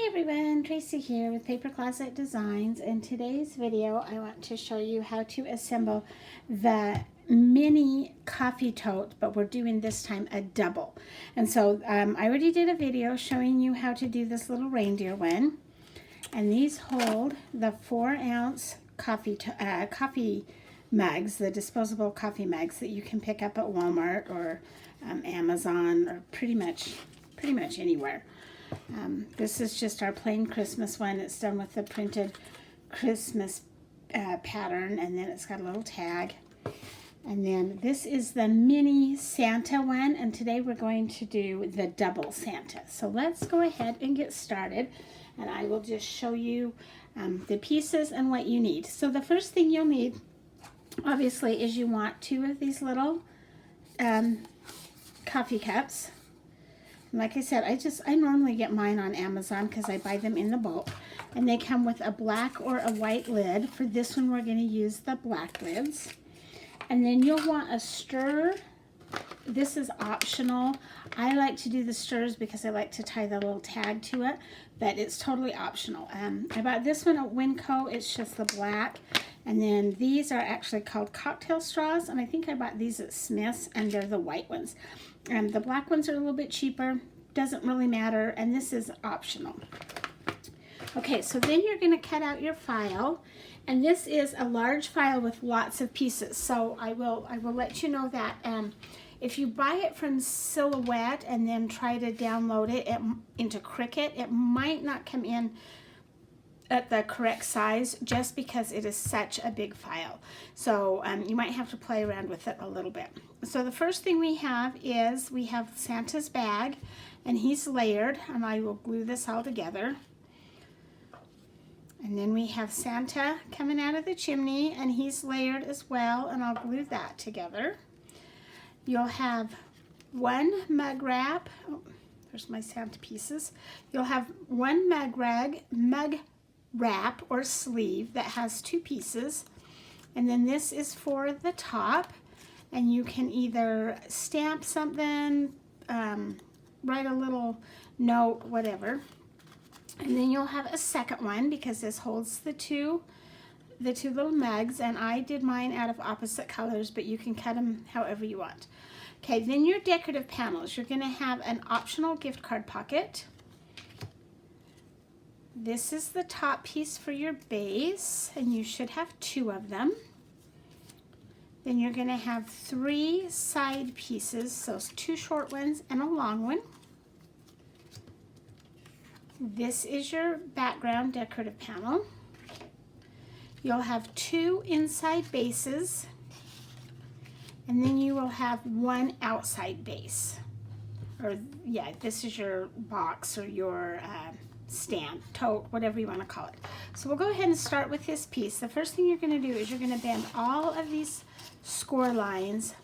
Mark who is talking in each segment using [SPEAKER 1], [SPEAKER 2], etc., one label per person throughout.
[SPEAKER 1] Everyone, Tracy here with Paper Closet Designs. In today's video, I want to show you how to assemble the mini coffee tote, but we're doing this time a double. And so I already did a video showing you how to do this little reindeer one. And these hold the 4-ounce coffee mugs, the disposable coffee mugs that you can pick up at Walmart or Amazon or pretty much anywhere. This is just our plain Christmas one. It's done with the printed Christmas pattern, and then it's got a little tag. And then this is the mini Santa one, and today we're going to do the double Santa. So let's go ahead and get started, and I will just show you the pieces and what you need. So the first thing you'll need, obviously, is you want 2 of these little coffee cups. Like I said, I normally get mine on Amazon because I buy them in the bulk. And they come with a black or a white lid. For this one, we're going to use the black lids. And then you'll want a stir. This is optional. I like to do the stirs because I like to tie the little tag to it. But it's totally optional. I bought this one at Winco. It's just the black. And then these are actually called cocktail straws. And I think I bought these at Smith's, and they're the white ones. The black ones are a little bit cheaper, doesn't really matter, and this is optional. Okay, so then you're going to cut out your file, and this is a large file with lots of pieces. So I will let you know that if you buy it from Silhouette and then try to download it into Cricut, it might not come in at the correct size just because it is such a big file. So you might have to play around with it a little bit. So the first thing we have is Santa's bag, and he's layered, and I will glue this all together. And then we have Santa coming out of the chimney, and he's layered as well, and I'll glue that together. You'll have 1 mug wrap. Oh, there's my Santa pieces. You'll have 1 mug wrap or sleeve that has 2 pieces, and then this is for the top, and you can either stamp something, write a little note, whatever. And then you'll have a second one because this holds the two little mugs, and I did mine out of opposite colors, but you can cut them however you want. Okay, then your decorative panels. You're going to have an optional gift card pocket. This is the top piece for your base, and you should have 2 of them. Then you're going to have 3 side pieces, so 2 short ones and a long one. This is your background decorative panel. You'll have 2 inside bases, and then you will have 1 outside base. Or yeah, this is your box or your stand, tote, whatever you want to call it. So we'll go ahead and start with this piece. The first thing you're going to do is you're going to bend all of these score lines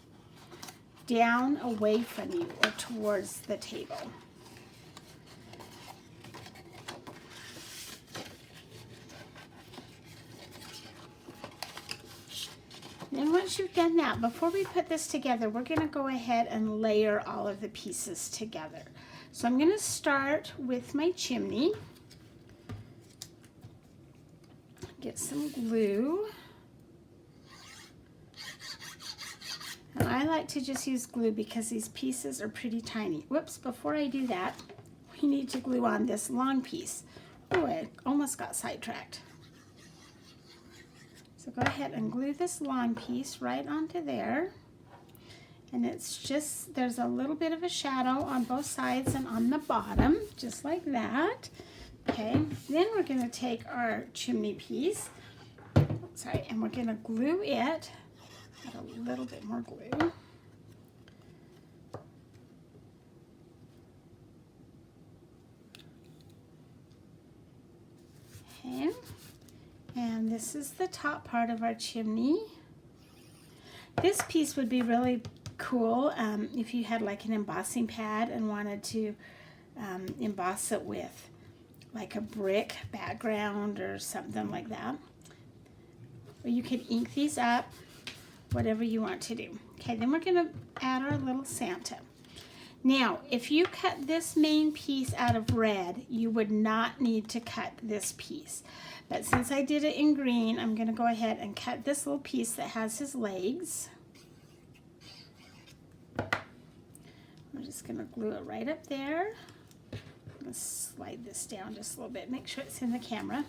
[SPEAKER 1] down away from you or towards the table. Then once you've done that, before we put this together, we're going to go ahead and layer all of the pieces together. So I'm going to start with my chimney. Get some glue. And I like to just use glue because these pieces are pretty tiny. Whoops, before I do that, we need to glue on this long piece. Oh, I almost got sidetracked. So go ahead and glue this long piece right onto there. And it's just, there's a little bit of a shadow on both sides and on the bottom, just like that. Okay, then we're going to take our chimney piece, and we're going to glue it. Add a little bit more glue. Okay, and this is the top part of our chimney. This piece would be really cool if you had like an embossing pad and wanted to emboss it with like a brick background or something like that. Or you could ink these up, whatever you want to do. Okay, then we're going to add our little Santa. Now, if you cut this main piece out of red, you would not need to cut this piece. But since I did it in green, I'm going to go ahead and cut this little piece that has his legs. I'm just going to glue it right up there. I'm going to slide this down just a little bit, make sure it's in the camera.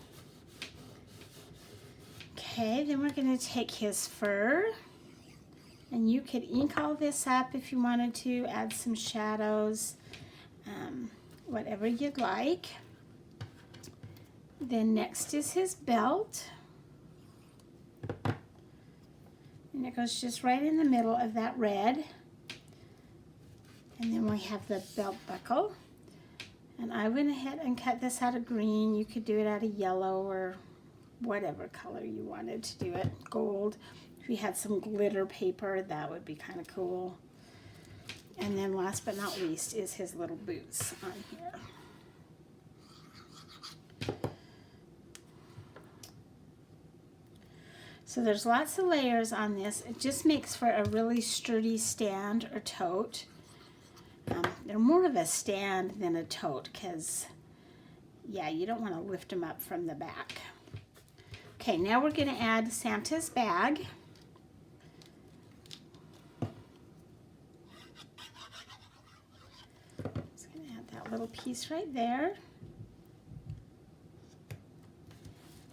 [SPEAKER 1] Okay, then we're going to take his fur. And you could ink all this up if you wanted to, add some shadows, whatever you'd like. Then next is his belt. And it goes just right in the middle of that red. And then we have the belt buckle. And I went ahead and cut this out of green. You could do it out of yellow or whatever color you wanted to do it, gold. If you had some glitter paper, that would be kind of cool. And then last but not least is his little boots on here. So there's lots of layers on this. It just makes for a really sturdy stand or tote. They're more of a stand than a tote because, yeah, you don't want to lift them up from the back. Okay, now we're going to add Santa's bag. Just going to add that little piece right there.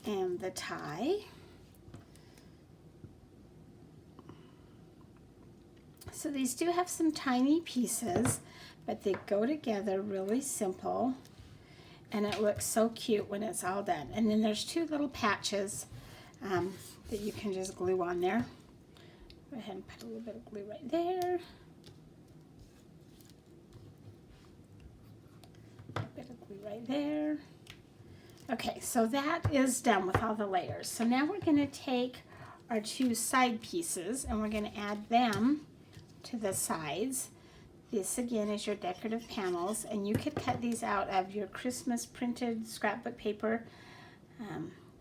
[SPEAKER 1] And the tie. So these do have some tiny pieces, but they go together really simple. And it looks so cute when it's all done. And then there's two little patches that you can just glue on there. Go ahead and put a little bit of glue right there. A bit of glue right there. Okay, so that is done with all the layers. So now we're going to take our two side pieces and we're going to add them to the sides. This again is your decorative panels, and you could cut these out of your Christmas printed scrapbook paper.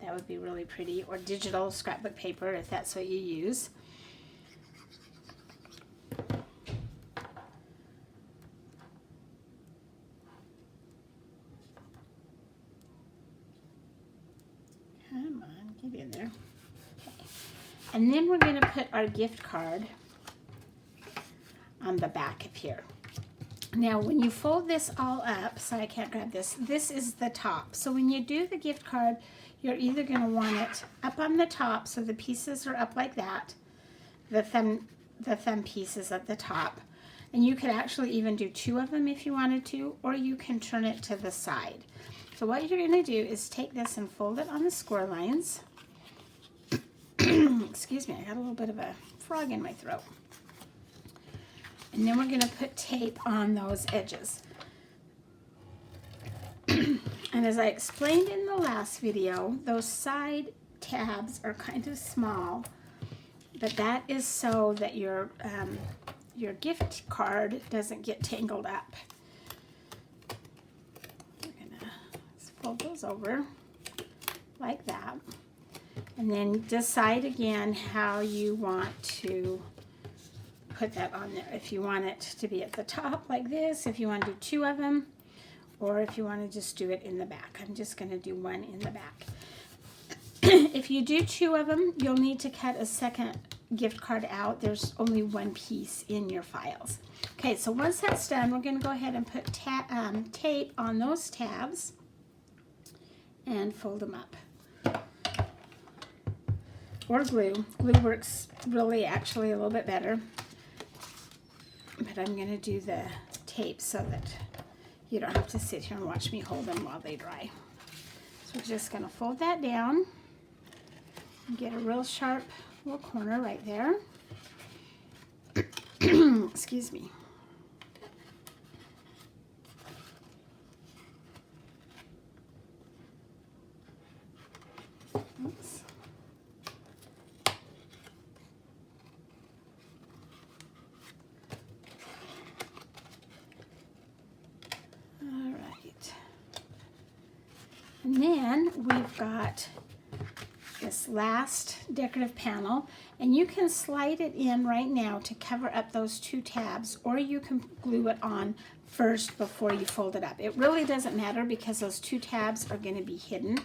[SPEAKER 1] That would be really pretty, or digital scrapbook paper if that's what you use. Come on, get in there. Okay. And then we're going to put our gift card on the back of here. Now when you fold this all up, so I can't grab this, this is the top. So when you do the gift card, you're either going to want it up on the top, so the pieces are up like that, the thumb pieces at the top, and you could actually even do two of them if you wanted to, or you can turn it to the side. So what you're going to do is take this and fold it on the score lines. Excuse me, I got a little bit of a frog in my throat. And then we're going to put tape on those edges. And as I explained in the last video, those side tabs are kind of small, but that is so that your gift card doesn't get tangled up. We're going to fold those over like that. And then decide again how you want to put that on there. If you want it to be at the top like this, if you want to do two of them, or if you want to just do it in the back. I'm just going to do one in the back. If you do two of them, you'll need to cut a second gift card out. There's only one piece in your files. Okay, so once that's done, we're going to go ahead and put tape on those tabs and fold them up. Or glue. Glue works really actually a little bit better. But I'm going to do the tape so that you don't have to sit here and watch me hold them while they dry. So we're just going to fold that down and get a real sharp little corner right there. Excuse me. Oops. And then we've got this last decorative panel, and you can slide it in right now to cover up those 2 tabs, or you can glue it on first before you fold it up. It really doesn't matter because those 2 tabs are going to be hidden.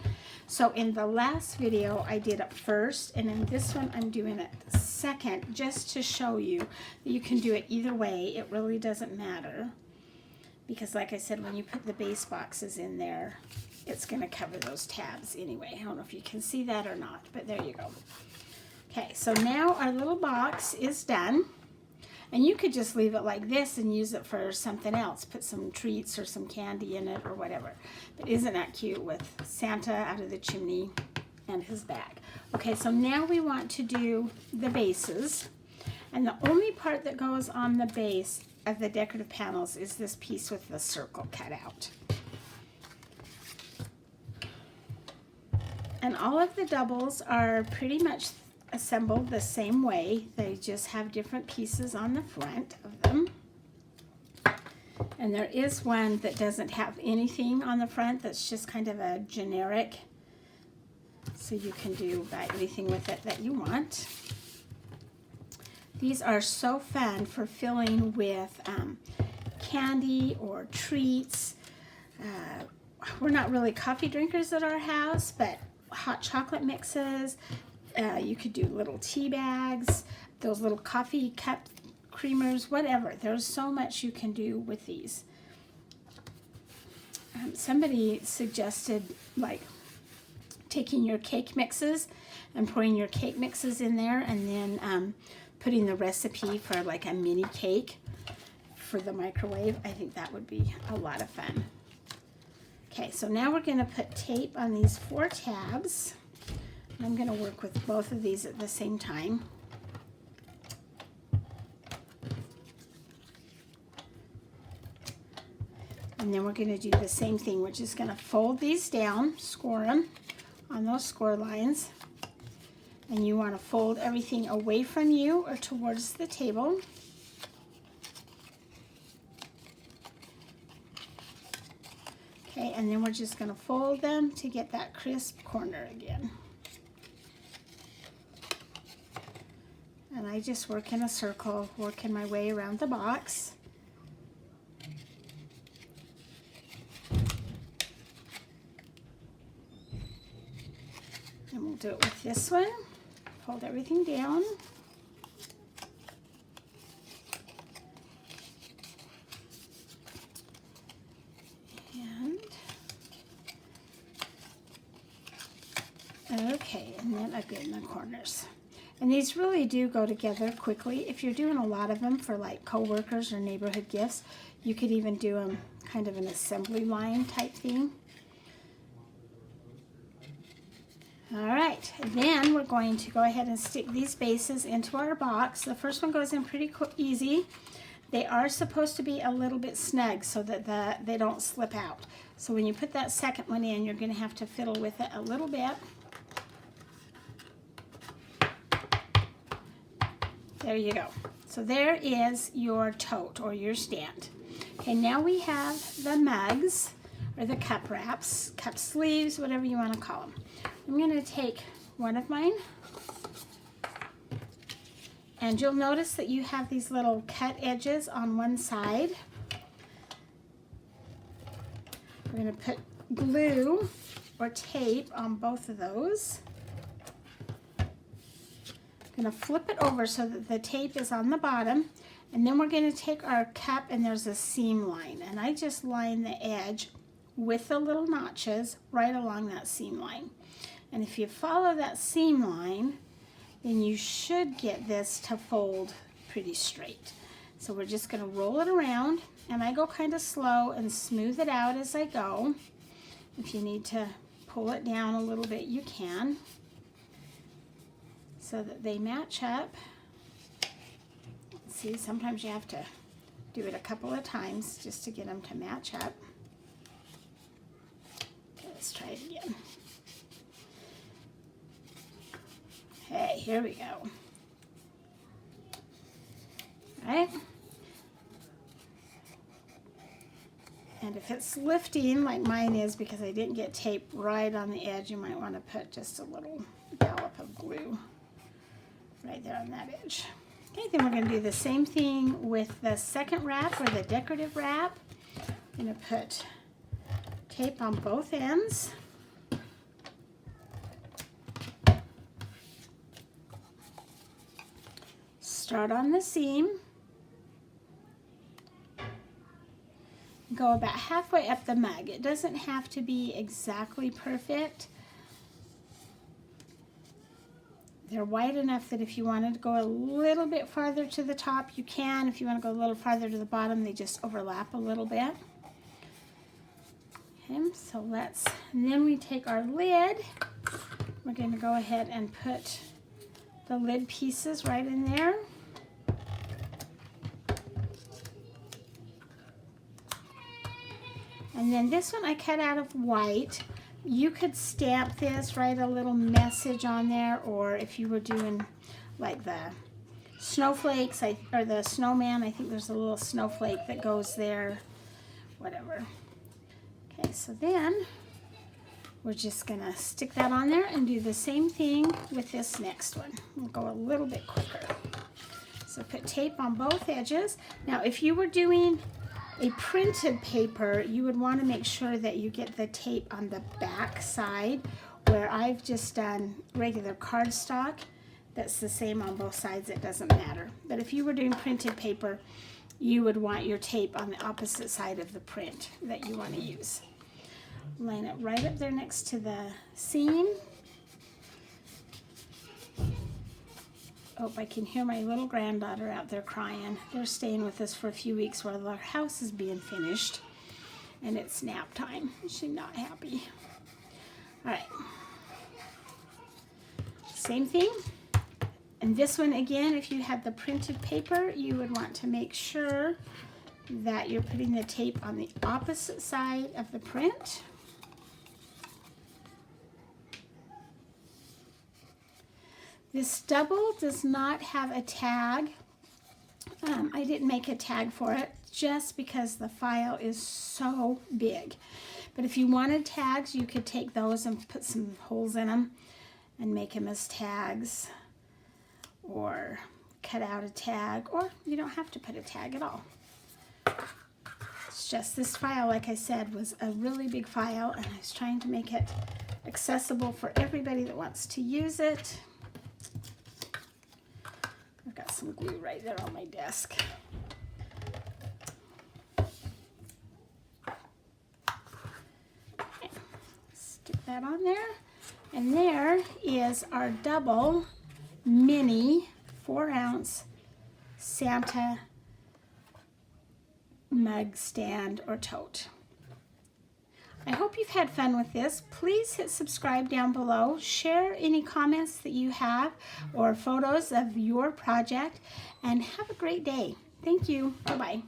[SPEAKER 1] So in the last video I did it first, and in this one I'm doing it second, just to show you that you can do it either way. It really doesn't matter, because like I said, when you put the base boxes in there, it's going to cover those tabs anyway. I don't know if you can see that or not, but there you go. Okay, so now our little box is done. And you could just leave it like this and use it for something else. Put some treats or some candy in it or whatever. But isn't that cute with Santa out of the chimney and his bag? Okay, so now we want to do the bases. And the only part that goes on the base of the decorative panels is this piece with the circle cut out. And all of the doubles are pretty much assembled the same way. They just have different pieces on the front of them. And there is one that doesn't have anything on the front, that's just kind of a generic, so you can do about anything with it that you want. These are so fun for filling with candy or treats. We're not really coffee drinkers at our house, but hot chocolate mixes. You could do little tea bags, those little coffee cup creamers, whatever. There's so much you can do with these. Somebody suggested like taking your cake mixes and pouring your cake mixes in there, and then putting the recipe for like a mini cake for the microwave. I think that would be a lot of fun. Okay, so now we're going to put tape on these 4 tabs. I'm going to work with both of these at the same time. And then we're going to do the same thing. We're just going to fold these down, score them on those score lines. And you want to fold everything away from you or towards the table. Okay, and then we're just going to fold them to get that crisp corner again. And I just work in a circle, working my way around the box. And we'll do it with this one. Fold everything down. And okay, and then again in the corners. And these really do go together quickly. If you're doing a lot of them for like co-workers or neighborhood gifts, you could even do them kind of an assembly line type thing. All right, then we're going to go ahead and stick these bases into our box. The first one goes in pretty easy. They are supposed to be a little bit snug so that they don't slip out. So when you put that second one in, you're going to have to fiddle with it a little bit. There you go. So there is your tote or your stand. Okay, now we have the mugs or the cup wraps, cup sleeves, whatever you want to call them. I'm going to take one of mine, and you'll notice that you have these little cut edges on one side. We're going to put glue or tape on both of those. I'm going to flip it over so that the tape is on the bottom, and then we're going to take our cup, and there's a seam line, and I just line the edge with the little notches right along that seam line. And if you follow that seam line, then you should get this to fold pretty straight. So we're just going to roll it around, and I go kind of slow and smooth it out as I go. If you need to pull it down a little bit, you can, so that they match up. See, sometimes you have to do it a couple of times just to get them to match up. Okay, let's try it again. Okay, here we go. All right. And if it's lifting like mine is because I didn't get tape right on the edge, you might want to put just a little dollop of glue right there on that edge. Okay, then we're going to do the same thing with the second wrap, or the decorative wrap. I'm going to put tape on both ends. Start on the seam. Go about halfway up the mug. It doesn't have to be exactly perfect. They're wide enough that if you wanted to go a little bit farther to the top, you can. If you want to go a little farther to the bottom, they just overlap a little bit. Okay, so and then we take our lid. We're going to go ahead and put the lid pieces right in there. And then this one I cut out of white. You could stamp this, write a little message on there, or if you were doing like the snowflakes or the snowman, I think there's a little snowflake that goes there, whatever. Okay, so then we're just gonna stick that on there and do the same thing with this next one. We'll go a little bit quicker. So put tape on both edges. Now if you were doing a printed paper, you would want to make sure that you get the tape on the back side. Where I've just done regular cardstock, that's the same on both sides, it doesn't matter. But if you were doing printed paper, you would want your tape on the opposite side of the print that you want to use. Line it right up there next to the seam. Oh, I can hear my little granddaughter out there crying. They're staying with us for a few weeks while our house is being finished. And it's nap time. She's not happy. All right. Same thing. And this one, again, if you had the printed paper, you would want to make sure that you're putting the tape on the opposite side of the print. This double does not have a tag. I didn't make a tag for it just because the file is so big. But if you wanted tags, you could take those and put some holes in them and make them as tags, or cut out a tag, or you don't have to put a tag at all. It's just this file, like I said, was a really big file, and I was trying to make it accessible for everybody that wants to use it. I've got some glue right there on my desk. Okay. Stick that on there. And there is our double mini 4-ounce Santa mug stand or tote. I hope you've had fun with this. Please hit subscribe down below. Share any comments that you have or photos of your project, and have a great day. Thank you. Bye-bye.